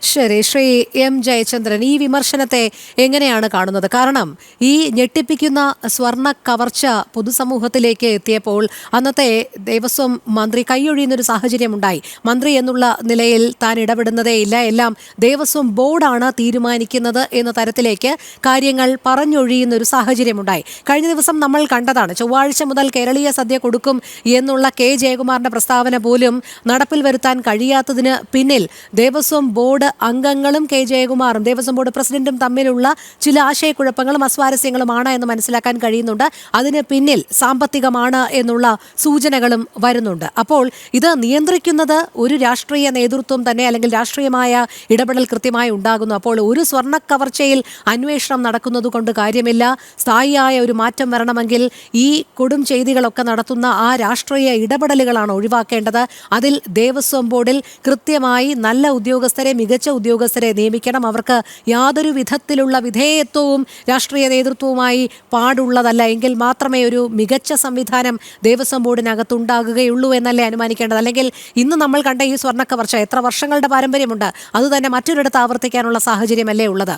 ശരി, ശ്രീ എം ജയചന്ദ്രൻ, ഈ വിമർശനത്തെ എങ്ങനെയാണ് കാണുന്നത്? കാരണം ഈ ഞെട്ടിപ്പിക്കുന്ന സ്വർണ്ണ കവർച്ച പൊതുസമൂഹത്തിലേക്ക് എത്തിയപ്പോൾ അന്നത്തെ ദേവസ്വം മന്ത്രി കൈയൊഴിയുന്നൊരു സാഹചര്യം ഉണ്ടായി. മന്ത്രി എന്നുള്ള നിലയിൽ താൻ ഇടപെടുന്നതേയില്ല, എല്ലാം ദേവസ്വം ബോർഡാണ് തീരുമാനിക്കുന്നത് എന്ന തരത്തിലേക്ക് കാര്യങ്ങൾ പറഞ്ഞൊഴിയുന്ന ഒരു സാഹചര്യമുണ്ടായി. കഴിഞ്ഞ ദിവസം നമ്മൾ കണ്ടതാണ്, ചൊവ്വാഴ്ച മുതൽ കേരളീയ സദ്യ കൊടുക്കും എന്നുള്ള കെ ജയകുമാറിന്റെ പ്രസ്താവന പോലും നടപ്പിൽ വരുത്താൻ കഴിയാത്തതിന് പിന്നിൽ ദേവസ്വം ബോർഡ് അംഗങ്ങളും കെ ജയകുമാറും ദേവസ്വം ബോർഡ് പ്രസിഡന്റും തമ്മിലുള്ള ചില ആശയക്കുഴപ്പങ്ങളും അസ്വാരസ്യങ്ങളുമാണ് എന്ന് മനസ്സിലാക്കാൻ കഴിയുന്നുണ്ട്. അതിന് പിന്നിൽ സാമ്പത്തികമാണ് എന്നുള്ള സൂചനകളും വരുന്നുണ്ട്. അപ്പോൾ ഇത് നിയന്ത്രിക്കുന്നത് ഒരു രാഷ്ട്രീയ നേതൃത്വം തന്നെ, അല്ലെങ്കിൽ രാഷ്ട്രീയമായ ഇടപെടൽ കൃത്യമായി ഉണ്ടാകുന്നു. അപ്പോൾ ഒരു സ്വർണ്ണ കവർച്ചയിൽ അന്വേഷണം നടക്കുന്നത് കൊണ്ട് കാര്യമില്ല. സ്ഥായിയായ ഒരു മാറ്റം വരണമെങ്കിൽ ഈ കൊടും ചെയ്തികളൊക്കെ നടത്തുന്ന ആ രാഷ്ട്രീയ ഇടപെടലുകളാണ് ഒഴിവാക്കേണ്ടത്. അതിൽ ദേവസ്വം ബോർഡിൽ കൃത്യമായി നല്ല ഉദ്യോഗസ്ഥരെ, മികച്ച ഉദ്യോഗസ്ഥരെ നിയമിക്കണം. അവർക്ക് യാതൊരു വിധത്തിലുള്ള വിധേയത്വവും രാഷ്ട്രീയ നേതൃത്വവുമായി പാടുള്ളതല്ല. എങ്കിൽ മാത്രമേ ഒരു മികച്ച സംവിധാനം ദേവസ്വം ബോർഡിനകത്തുണ്ടാകുകയുള്ളൂ എന്നല്ലേ അനുമാനിക്കേണ്ടത്? അല്ലെങ്കിൽ ഇന്ന് നമ്മൾ കണ്ട ഈ സ്വർണ്ണക്കവർച്ച എത്ര വർഷങ്ങളുടെ പാരമ്പര്യമുണ്ട്, അതുതന്നെ മറ്റൊരിടത്ത് ആവർത്തിക്കാനുള്ള സാഹചര്യമല്ലേ ഉള്ളത്?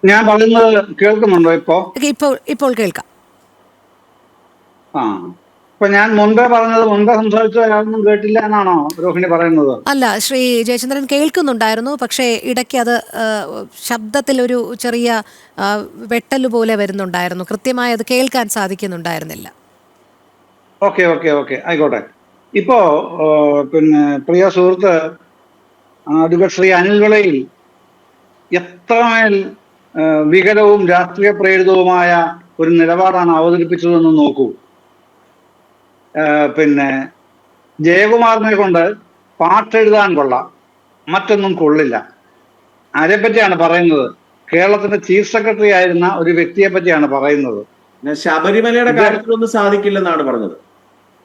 ഞാൻ പറയുന്നത് കേൾക്കുന്നുണ്ടോ? ഇപ്പോൾ കേൾക്കാം. ആ, ഇപ്പൊ ഞാൻ മുൻപേ സംസാരിച്ചത് അയാളൊന്നും കേട്ടില്ല എന്നാണോ രോഹിണി പറയുന്നത്? അല്ല, ശ്രീ ജയചന്ദ്രൻ കേൾക്കുന്നുണ്ടായിരുന്നു, പക്ഷേ ഇടയ്ക്ക് അത് ശബ്ദത്തിലൊരു ചെറിയ വെട്ടല് പോലെ വരുന്നുണ്ടായിരുന്നു. കൃത്യമായി അത് കേൾക്കാൻ സാധിക്കുന്നുണ്ടായിരുന്നില്ല. ഓക്കെ ഓക്കെ ഓക്കെ ആയിക്കോട്ടെ. ഇപ്പോ പ്രിയ സുഹൃത്ത് അഡ്വക്കേറ്റ് ശ്രീ അനിൽ വിളയിൽ എത്രമേൽ വികലവും രാഷ്ട്രീയ പ്രേരിതവുമായ ഒരു നിലപാടാണ് അവതരിപ്പിച്ചതെന്ന് നോക്കൂ. ജയകുമാറിനെ കൊണ്ട് പാട്ടെഴുതാൻ കൊള്ളാം, മറ്റൊന്നും കൊള്ളില്ല. ആരെപ്പറ്റിയാണ് പറയുന്നത്? കേരളത്തിന്റെ ചീഫ് സെക്രട്ടറി ആയിരുന്ന ഒരു വ്യക്തിയെ പറ്റിയാണ് പറയുന്നത്. ശബരിമലയുടെ കാര്യത്തിലൊന്നും സാധിക്കില്ലെന്നാണ് പറഞ്ഞത്.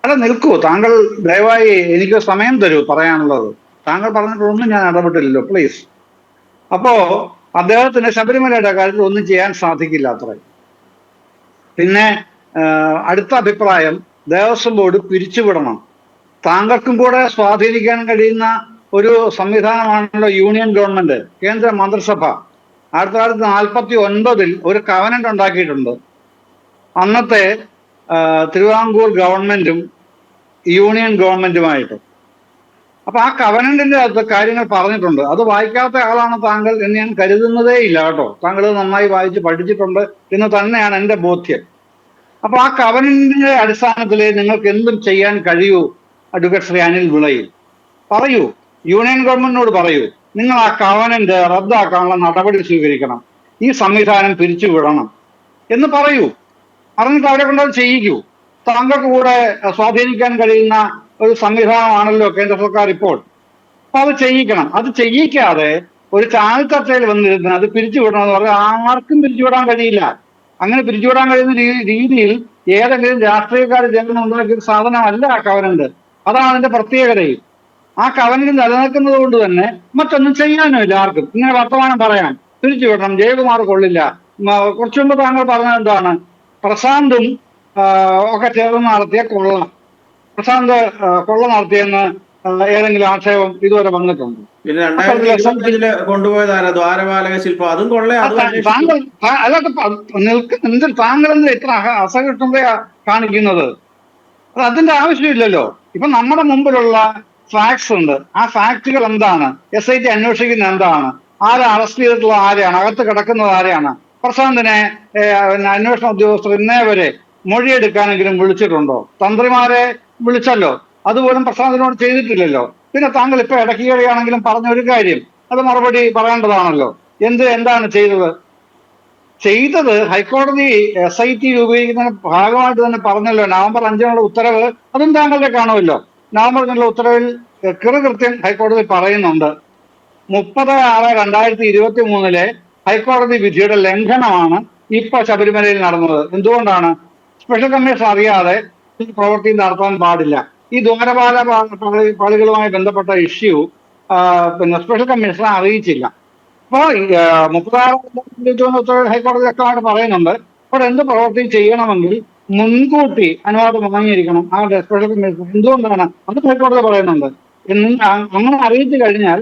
അല്ല, നിൽക്കൂ, താങ്കൾ ദയവായി എനിക്ക് സമയം തരൂ പറയാനുള്ളത്. താങ്കൾ പറഞ്ഞിട്ടൊന്നും ഞാൻ ഇടപെട്ടില്ലല്ലോ, പ്ലീസ്. അപ്പോ അദ്ദേഹത്തിന് ശബരിമലയുടെ കാര്യത്തിൽ ഒന്നും ചെയ്യാൻ സാധിക്കില്ല അത്ര. പിന്നെ അടുത്ത അഭിപ്രായം, ദേവസ്വം ബോർഡ് പിരിച്ചുവിടണം. താങ്കൾക്കും കൂടെ സ്വാധീനിക്കാൻ കഴിയുന്ന ഒരു സംവിധാനമാണല്ലോ യൂണിയൻ ഗവൺമെന്റ്, കേന്ദ്ര മന്ത്രിസഭ. 1949 ഒരു കവനന്റ് ഉണ്ടാക്കിയിട്ടുണ്ട് അന്നത്തെ തിരുവിതാംകൂർ ഗവൺമെന്റും യൂണിയൻ ഗവൺമെന്റുമായിട്ട്. അപ്പൊ ആ കവനന്റിന്റെ അകത്ത് കാര്യങ്ങൾ പറഞ്ഞിട്ടുണ്ട്. അത് വായിക്കാത്ത ആളാണ് താങ്കൾ എന്ന് ഞാൻ കരുതുന്നതേ ഇല്ല കേട്ടോ. താങ്കൾ നന്നായി വായിച്ച് പഠിച്ചിട്ടുണ്ട് എന്ന് തന്നെയാണ് എൻ്റെ ബോധ്യം. അപ്പൊ ആ കവനന്റിന്റെ അടിസ്ഥാനത്തിൽ നിങ്ങൾക്ക് എന്തും ചെയ്യാൻ കഴിയൂ അഡ്വക്കേറ്റ് ശ്രീ അനിൽ വിളയിൽ? പറയൂ, യൂണിയൻ ഗവൺമെന്റിനോട് പറയൂ, നിങ്ങൾ ആ കവനന്റ് റദ്ദാക്കാനുള്ള നടപടി സ്വീകരിക്കണം, ഈ സംവിധാനം പിരിച്ചുവിടണം എന്ന് പറയൂ. പറഞ്ഞിട്ട് അവരെ കൊണ്ടത് ചെയ്യിക്കൂ. താങ്കൾക്ക് കൂടെ സ്വാധീനിക്കാൻ കഴിയുന്ന ഒരു സംവിധാനമാണല്ലോ കേന്ദ്ര സർക്കാർ ഇപ്പോൾ. അപ്പൊ അത് ചെയ്യിക്കണം. അത് ചെയ്യിക്കാതെ ഒരു ചാനൽ ചർച്ചയിൽ വന്നിരുന്ന് അത് പിരിച്ചുവിടണമെന്ന് പറഞ്ഞാൽ ആർക്കും പിരിച്ചുവിടാൻ കഴിയില്ല. അങ്ങനെ പിരിച്ചുവിടാൻ കഴിയുന്ന രീതിയിൽ ഏതെങ്കിലും രാഷ്ട്രീയക്കാർ ചേർന്ന് ഉണ്ടാക്കിയ ഒരു സാധനമല്ല ആ കവനന്റ്. അതാണ് അതിന്റെ പ്രത്യേകതയും. ആ കവനന്റ് നിലനിൽക്കുന്നത് കൊണ്ട് തന്നെ മറ്റൊന്നും ചെയ്യാനുമില്ല ആർക്കും. ഇങ്ങനെ വർത്തമാനം പറയാൻ പിരിച്ചുവിടണം, ജയകുമാർ കൊള്ളില്ല. കുറച്ചു മുമ്പ് താങ്കൾ പറഞ്ഞത് എന്താണ്? പ്രശാന്തും ഒക്കെ ചേർന്ന് നടത്തിയ കൊള്ള, പ്രശാന്ത് കൊള്ള നടത്തിയെന്ന് ഏതെങ്കിലും ആക്ഷേപം ഇതുവരെ വന്നിട്ടുണ്ട്? പിന്നെ 2020 കൊണ്ടുപോയതാണ് ദ്വാരപാലക ശില്പം, അതും കൊള്ള. താങ്കൾ എന്ത് ഇത്ര അസഹിഷ്ണുതയാ കാണിക്കുന്നത്? അത് അതിന്റെ ആവശ്യമില്ലല്ലോ. ഇപ്പൊ നമ്മുടെ മുമ്പിലുള്ള ഫാക്ട്സ് ഉണ്ട്. ആ ഫാക്ടുകൾ എന്താണ്? SIT അന്വേഷിക്കുന്ന എന്താണ്? ആരെ അറസ്റ്റ് ചെയ്തിട്ടുള്ള ആരെയാണ്? അകത്ത് കിടക്കുന്നത് ആരെയാണ്? പ്രശാന്തിനെ അന്വേഷണ ഉദ്യോഗസ്ഥർ ഇന്നേ വരെ മൊഴിയെടുക്കാനെങ്കിലും വിളിച്ചിട്ടുണ്ടോ? തന്ത്രിമാരെ വിളിച്ചല്ലോ, അതുപോലും പ്രശാന്തിനോട് ചെയ്തിട്ടില്ലല്ലോ. പിന്നെ താങ്കൾ ഇപ്പൊ ഇടയ്ക്ക് കയറിയാണെങ്കിലും പറഞ്ഞ ഒരു കാര്യം, അത് മറുപടി പറയേണ്ടതാണല്ലോ. എന്താണ് ചെയ്തത്? ഹൈക്കോടതി SIT രൂപീകരിക്കുന്നതിന് ഭാഗമായിട്ട് തന്നെ പറഞ്ഞല്ലോ, നവംബർ 5 ഉത്തരവ്, അതും താങ്കളുടെ കാണുമല്ലോ. നവംബർ 5 ഉത്തരവിൽ കൃത്യം ഹൈക്കോടതി പറയുന്നുണ്ട്, 30/6/2023 ഹൈക്കോടതി വിധിയുടെ ലംഘനമാണ് ഇപ്പൊ ശബരിമലയിൽ നടന്നത്. എന്തുകൊണ്ടാണ്? സ്പെഷ്യൽ കമ്മീഷൻ അറിയാതെ ഈ പ്രവൃത്തി നടത്താൻ പാടില്ല. ഈ ദ്വാരപാല പാളികളുമായി ബന്ധപ്പെട്ട ഇഷ്യൂ സ്പെഷ്യൽ കമ്മീഷനെ അറിയിച്ചില്ല. അപ്പോൾ 36 ഹൈക്കോടതി വ്യക്തമായിട്ട് പറയുന്നുണ്ട്, ഇവിടെ എന്ത് പ്രവൃത്തി ചെയ്യണമെങ്കിൽ മുൻകൂട്ടി അനുവാദം വാങ്ങിയിരിക്കണം ആ സ്പെഷ്യൽ കമ്മീഷൻ. എന്തുകൊണ്ടാണ്? അത് ഹൈക്കോടതി പറയുന്നുണ്ട്. അങ്ങനെ അറിയിച്ചു കഴിഞ്ഞാൽ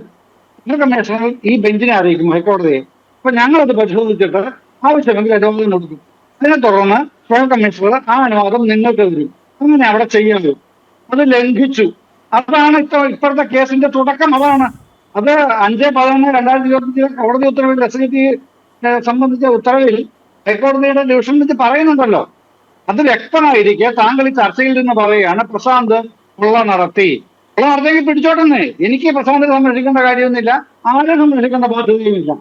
കമ്മീഷണർ ഈ ബെഞ്ചിനെ അറിയിക്കും, ഹൈക്കോടതിയെ. അപ്പൊ ഞങ്ങളത് പരിശോധിച്ചിട്ട് ആവശ്യമെങ്കിൽ അനുവാദം കൊടുക്കും. അതിനെ തുടർന്ന് സ്പെഷ്യൽ കമ്മീഷണർ ആ അനുവാദം നിങ്ങൾക്ക് തരും. അങ്ങനെ അവിടെ ചെയ്യാമോ? അത് ലംഘിച്ചു. അതാണ് ഇപ്പോഴത്തെ കേസിന്റെ തുടക്കം. അതാണ് അത് 5/11/2025 കോടതി ഉത്തരവിൽ SIT സംബന്ധിച്ച ഉത്തരവിൽ ഹൈക്കോടതിയുടെ ഡിവിഷൻ ബെഞ്ച് പറയുന്നുണ്ടല്ലോ. അത് വ്യക്തമായിരിക്കെ താങ്കൾ ഈ ചർച്ചയിൽ നിന്ന് പറയുകയാണ് പ്രശാന്ത് കൊള്ള നടത്തി. കൊള്ള നടത്തിയെങ്കിൽ പിടിച്ചോട്ടെന്നേ, എനിക്ക് പ്രശാന്തിനെ സംരക്ഷിക്കേണ്ട കാര്യമൊന്നുമില്ല, ആരെ സംരക്ഷിക്കേണ്ട ബാധ്യതയുമില്ല.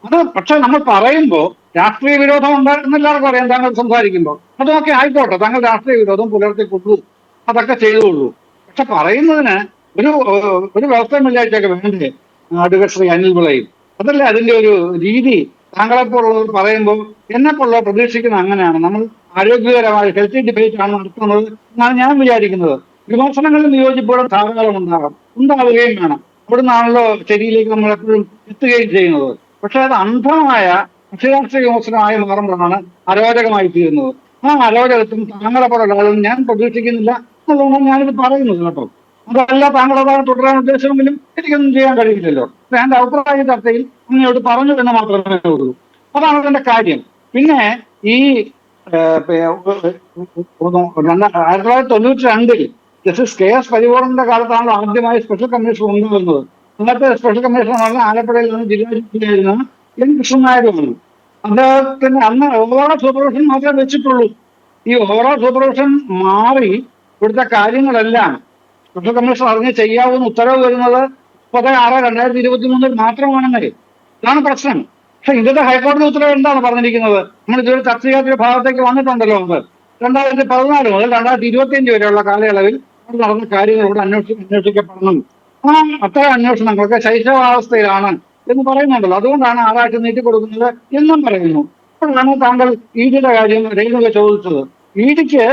അത് പക്ഷെ നമ്മൾ പറയുമ്പോൾ രാഷ്ട്രീയ വിരോധം ഉണ്ട് എന്നെല്ലാവർക്കും അറിയാം. താങ്കൾ സംസാരിക്കുമ്പോൾ അതൊക്കെ ആയിക്കോട്ടെ, താങ്കൾ രാഷ്ട്രീയ വിരോധം പുലർത്തിക്കൊള്ളൂ, അതൊക്കെ ചെയ്തുകൊള്ളൂ. പക്ഷെ പറയുന്നതിന് ഒരു വ്യവസ്ഥയും വെള്ളിയാഴ്ചയൊക്കെ വേണ്ടേ? അഡ്വക്കേറ്റ് ശ്രീ അനിൽ പിള്ളയും അതല്ലേ അതിന്റെ ഒരു രീതി. താങ്കളെപ്പോലുള്ളവർ പറയുമ്പോൾ എന്നെപ്പോലുള്ളവർ പ്രതീക്ഷിക്കുന്നത് അങ്ങനെയാണ്. നമ്മൾ ആരോഗ്യകരമായ ഹെൽത്തി ഡിബേറ്റ് ആണ് നടത്തുന്നത് എന്നാണ് ഞാൻ വിചാരിക്കുന്നത്. വിമർശനങ്ങളും വിയോജിപ്പുകളും ധാരാളം ഉണ്ടാവുകയും വേണം. അവിടുന്നാണല്ലോ ശരിയിലേക്ക് നമ്മൾ എപ്പോഴും എത്തുകയും ചെയ്യുന്നത്. പക്ഷെ അത് അന്ധമായ അക്ഷരാഷ്ട്രീയ വിമർശനമായി മാറുമ്പോഴാണ് അരോചകമായി തീരുന്നത്. ആ അരോചകത്തും താങ്കളെ പോലുള്ള ആളും ഞാൻ പ്രതീക്ഷിക്കുന്നില്ല എന്നുള്ളതാണ് ഞാനിത് പറയുന്നത് കേട്ടോ. അതല്ല താങ്കളതാണ് തുടരാൻ ഉദ്ദേശമെങ്കിലും എനിക്കൊന്നും ചെയ്യാൻ കഴിയില്ലല്ലോ. എന്റെ അഭിപ്രായ ചർച്ചയിൽ അങ്ങോട്ട് പറഞ്ഞു എന്ന് മാത്രമേ ഉള്ളൂ. അതാണ് അതിന്റെ കാര്യം. പിന്നെ ഈ 1992 ജസ്റ്റിസ് KS പരിപൂർണന്റെ കാലത്താണല്ലോ ആദ്യമായി സ്പെഷ്യൽ കമ്മീഷൻ ഉണ്ടാകുന്നത്. അന്നത്തെ സ്പെഷ്യൽ കമ്മീഷണർ ആലപ്പുഴയിൽ നിന്ന് ജില്ലാ ജഡ്ജിയായിരുന്ന N കൃഷ്ണനായരുമാണ്. അദ്ദേഹത്തിന് അന്ന് ഓവറോൾ സൂപ്പർവിഷൻ മാത്രമേ വെച്ചിട്ടുള്ളൂ. ഈ ഓവറോൾ സൂപ്പർവിഷൻ മാറി ഇവിടുത്തെ കാര്യങ്ങളെല്ലാം സ്പെഷ്യൽ കമ്മീഷൻ അറിഞ്ഞ് ചെയ്യാവുന്ന ഉത്തരവ് വരുന്നത് 10/6/2023 മാത്രമാണെന്നേ. ഇതാണ് പ്രശ്നം. പക്ഷെ ഇന്നത്തെ ഹൈക്കോടതി ഉത്തരവ് എന്താണ് പറഞ്ഞിരിക്കുന്നത്? നമ്മൾ ഇതൊരു ചർച്ച ചെയ്യാത്തൊരു ഭാഗത്തേക്ക് വന്നിട്ടുണ്ടല്ലോ. 2014 മുതൽ 2025 വരെയുള്ള കാലയളവിൽ നടന്ന കാര്യങ്ങൾ ഇവിടെ അന്വേഷിക്കപ്പെടണം. അത്തരം അന്വേഷണങ്ങളൊക്കെ ശൈശവാവസ്ഥയിലാണ് എന്ന് പറയുന്നുണ്ടല്ലോ. അതുകൊണ്ടാണ് 6 ആഴ്ച നീട്ടിക്കൊടുക്കുന്നത് എന്നും പറയുന്നു. അപ്പോഴാണ് താങ്കൾ ഇഡിയുടെ കാര്യം രേണുക ചോദിച്ചത്. ഇഡിക്ക്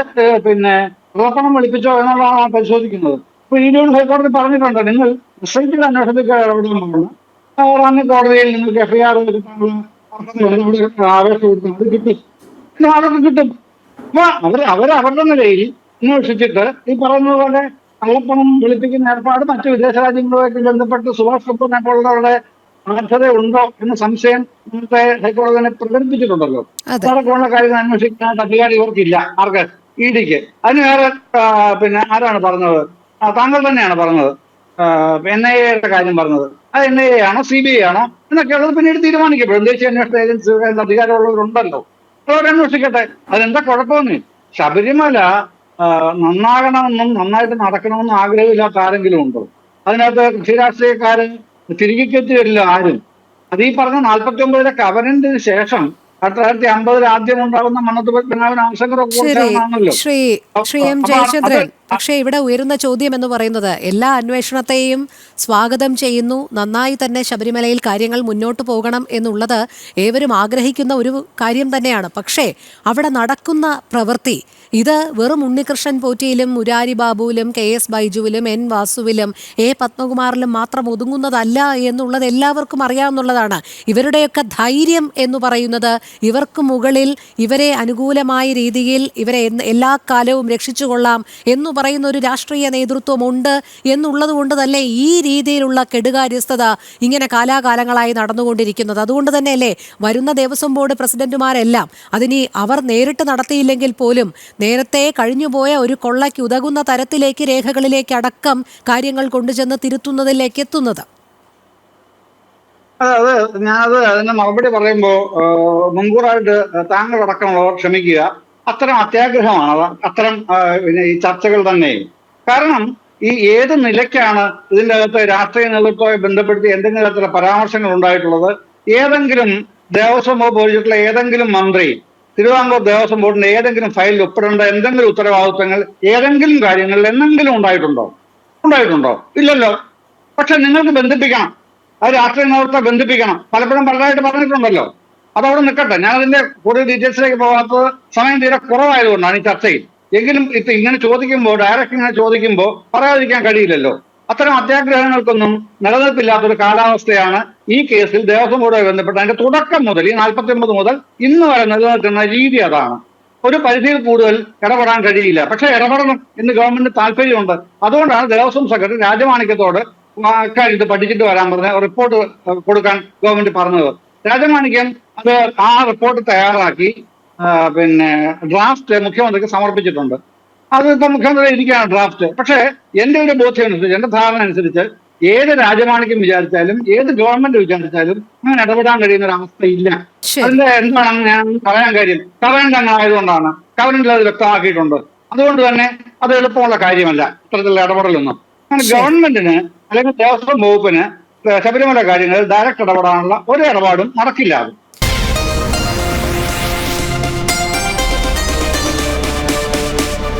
പിന്നെ പ്രവർത്തനം വെളുപ്പിച്ചോ എന്നുള്ളതാണ് പരിശോധിക്കുന്നത്. അപ്പൊ ഇഡിയോട് ഹൈക്കോടതി പറഞ്ഞിട്ടുണ്ട്, നിങ്ങൾ SIT അന്വേഷണത്തിൽ ഇടപെടണമെന്ന്. റാന്നി കോടതിയിൽ നിങ്ങൾക്ക് FIR അപേക്ഷ കൊടുക്കണം, അത് കിട്ടും. അതൊക്കെ കിട്ടും. അപ്പൊ അവരവരുടെ നിലയിൽ അന്വേഷിച്ചിട്ട് ഈ പറയുന്നത് പോലെ കള്ളപ്പണം വെളുപ്പിക്കുന്ന ഏർപ്പാട് മറ്റു വിദേശ രാജ്യങ്ങളുമായിട്ട് ബന്ധപ്പെട്ട് സുഭാഷ് കപൂറിനെ പോലുള്ളവരുടെ സാധ്യതയുണ്ടോ എന്ന സംശയം ഇന്നത്തെ ഹൈക്കോടതിനെ പ്രകടിപ്പിച്ചിട്ടുണ്ടല്ലോ. അതൊക്കെയുള്ള കാര്യങ്ങൾ അന്വേഷിക്കാൻ അധികാരം ഇവർക്കില്ല. ആർക്ക്? ഇഡിക്ക്. അതിന് വേറെ പിന്നെ ആരാണ് പറഞ്ഞത്? താങ്കൾ തന്നെയാണ് പറഞ്ഞത്. NIA കാര്യം പറഞ്ഞത്. അത് NIA ആണോ CBI ആണോ എന്നൊക്കെയുള്ളത് പിന്നീട് തീരുമാനിക്കപ്പെടും. ദേശീയ അന്വേഷണ ഏജൻസിയുടെ അധികാരമുള്ളവരുണ്ടല്ലോ, അവരന്വേഷിക്കട്ടെ. അതെന്താ കുഴപ്പമൊന്നും. ശബരിമല നന്നാകണമെന്നും നന്നായിട്ട് നടക്കണമെന്നും ആഗ്രഹമില്ലാത്ത ആരെങ്കിലും ഉണ്ടോ? അതിനകത്ത് കൃഷി രാഷ്ട്രീയക്കാര് തിരികെ കയറ്റിവരില്ല ആരും. അത് ഈ പറഞ്ഞ 49 കവനന്റിന് ശേഷം 1950 ആദ്യം ഉണ്ടാകുന്ന മണ്ണത്ത് പത്മനാഭൻ ആശങ്കകളാണല്ലോ. ശ്രീ M ജയചന്ദ്രൻ, പക്ഷേ ഇവിടെ ഉയരുന്ന ചോദ്യം എന്ന് പറയുന്നത് എല്ലാ അന്വേഷണത്തെയും സ്വാഗതം ചെയ്യുന്നു, നന്നായി തന്നെ ശബരിമലയിൽ കാര്യങ്ങൾ മുന്നോട്ട് പോകണം എന്നുള്ളത് ഏവരും ആഗ്രഹിക്കുന്ന ഒരു കാര്യം തന്നെയാണ്. പക്ഷേ അവിടെ നടക്കുന്ന പ്രവൃത്തി ഇത് വെറും Unnikrishnan പോറ്റിയിലും Murari ബാബുവിലും KS ബൈജുവിലും N വാസുവിലും A പത്മകുമാറിലും മാത്രം ഒതുങ്ങുന്നതല്ല എന്നുള്ളത് എല്ലാവർക്കും അറിയാവുന്നതാണ്. ഇവരുടെയൊക്കെ ധൈര്യം എന്ന് പറയുന്നത് ഇവർക്ക് മുകളിൽ ഇവരെ അനുകൂലമായ രീതിയിൽ ഇവരെ എല്ലാ കാലവും രക്ഷിച്ചുകൊള്ളാം എന്നു പറയുന്ന ഒരു രാഷ്ട്രീയ നേതൃത്വമുണ്ട് എന്നുള്ളത് കൊണ്ട് തന്നെ ഈ രീതിയിലുള്ള കെടുകാര്യസ്ഥത ഇങ്ങനെ കാലാകാലങ്ങളായി നടന്നുകൊണ്ടിരിക്കുന്നത്. അതുകൊണ്ട് തന്നെയല്ലേ വരുന്ന ദേവസ്വം ബോർഡ് പ്രസിഡന്റുമാരെല്ലാം അതിനി അവർ നേരിട്ട് നടത്തിയില്ലെങ്കിൽ പോലും നേരത്തെ കഴിഞ്ഞുപോയ ഒരു കൊള്ളയ്ക്ക് ഉതകുന്ന തരത്തിലേക്ക് രേഖകളിലേക്ക് അടക്കം കാര്യങ്ങൾ കൊണ്ടുചെന്ന് തിരുത്തുന്നതിലേക്ക് എത്തുന്നത്. ഞാനത് അതിന് മറുപടി പറയുമ്പോൾ മുൻകൂറായിട്ട് താങ്കൾ അടക്കമുള്ളവർ ക്ഷമിക്കുക. അത്തരം അത്യാഗ്രഹമാണ് അത്തരം ഈ ചർച്ചകൾ തന്നെ. കാരണം ഈ ഏത് നിലയ്ക്കാണ് ഇതിൻ്റെ അകത്ത് രാഷ്ട്രീയ നേതൃത്വമായി ബന്ധപ്പെടുത്തി എന്തെങ്കിലും തരത്തിലുള്ള പരാമർശങ്ങൾ ഉണ്ടായിട്ടുള്ളത്? ഏതെങ്കിലും ദേവസ്വം ബോർഡ് പോയിട്ടുള്ള ഏതെങ്കിലും മന്ത്രി തിരുവിതാംകൂർ ദേവസ്വം ബോർഡിന്റെ ഏതെങ്കിലും ഫയലിൽ ഒപ്പിടേണ്ട എന്തെങ്കിലും ഉത്തരവാദിത്വങ്ങൾ ഏതെങ്കിലും കാര്യങ്ങളിൽ എന്തെങ്കിലും ഉണ്ടായിട്ടുണ്ടോ? ഇല്ലല്ലോ. പക്ഷെ നിങ്ങൾക്ക് ബന്ധിപ്പിക്കണം, അത് രാഷ്ട്രീയ നേതൃത്വം ബന്ധിപ്പിക്കണം. പലപ്പോഴും പലതായിട്ട് പറഞ്ഞിട്ടുണ്ടല്ലോ. അതവിടെ നിൽക്കട്ടെ. ഞാനതിന്റെ കൂടുതൽ ഡീറ്റെയിൽസിലേക്ക് പോകാത്തത് സമയം തീരെ കുറവായതുകൊണ്ടാണ് ഈ ചർച്ചയിൽ. എങ്കിലും ഇപ്പൊ ഇങ്ങനെ ചോദിക്കുമ്പോൾ ഡയറക്റ്റ് ഇങ്ങനെ ചോദിക്കുമ്പോൾ പറയാതിരിക്കാൻ കഴിയില്ലല്ലോ. അത്തരം അത്യാഗ്രഹങ്ങൾക്കൊന്നും നിലനിൽപ്പില്ലാത്തൊരു കാലാവസ്ഥയാണ് ഈ കേസിൽ ദേവസ്വം ബോർഡുമായി ബന്ധപ്പെട്ട് അതിന്റെ തുടക്കം മുതൽ ഈ 49 മുതൽ ഇന്ന് വരെ നിലനിൽക്കുന്ന രീതി അതാണ്. ഒരു പരിധിയിൽ കൂടുതൽ ഇടപെടാൻ കഴിയില്ല. പക്ഷെ ഇടപെടണം എന്ന് ഗവൺമെന്റ് താല്പര്യമുണ്ട്. അതുകൊണ്ടാണ് ദേവസ്വം സെക്രട്ടറി രാജമാണിക്യത്തോട് അക്കാര്യത്തിൽ പഠിച്ചിട്ട് വരാൻ പറഞ്ഞ റിപ്പോർട്ട് കൊടുക്കാൻ ഗവൺമെന്റ് പറഞ്ഞത്. രാജമാണിക്യം അത് ആ റിപ്പോർട്ട് തയ്യാറാക്കി പിന്നെ ഡ്രാഫ്റ്റ് മുഖ്യമന്ത്രിക്ക് സമർപ്പിച്ചിട്ടുണ്ട്. അത് ഇപ്പൊ മുഖ്യമന്ത്രി ഇരിക്കുകയാണ് ഡ്രാഫ്റ്റ്. പക്ഷേ എന്റെ ഒരു ബോധ്യം അനുസരിച്ച്, എന്റെ ധാരണ അനുസരിച്ച് ഏത് രാജമാണിക്യം വിചാരിച്ചാലും ഏത് ഗവൺമെന്റ് വിചാരിച്ചാലും അങ്ങനെ ഇടപെടാൻ കഴിയുന്ന ഒരു അവസ്ഥയില്ല. അതിന്റെ എന്താണെന്ന് ഞാൻ പറയാൻ കാര്യം, കവനന്റ് അങ്ങനെ ആയതുകൊണ്ടാണ്. കവനന്റിൽ അത് വ്യക്തമാക്കിയിട്ടുണ്ട്. അതുകൊണ്ട് തന്നെ അത് എളുപ്പമുള്ള കാര്യമല്ല ഇത്തരത്തിലുള്ള ഇടപെടലൊന്നും. അങ്ങനെ ഗവൺമെന്റിന് അല്ലെങ്കിൽ ദേവസ്വം വകുപ്പിന് ശബരിമല കാര്യങ്ങളിൽ ഡയറക്റ്റ് ഇടപെടാനുള്ള ഒരു ഇടപാടും നടക്കില്ല. അത്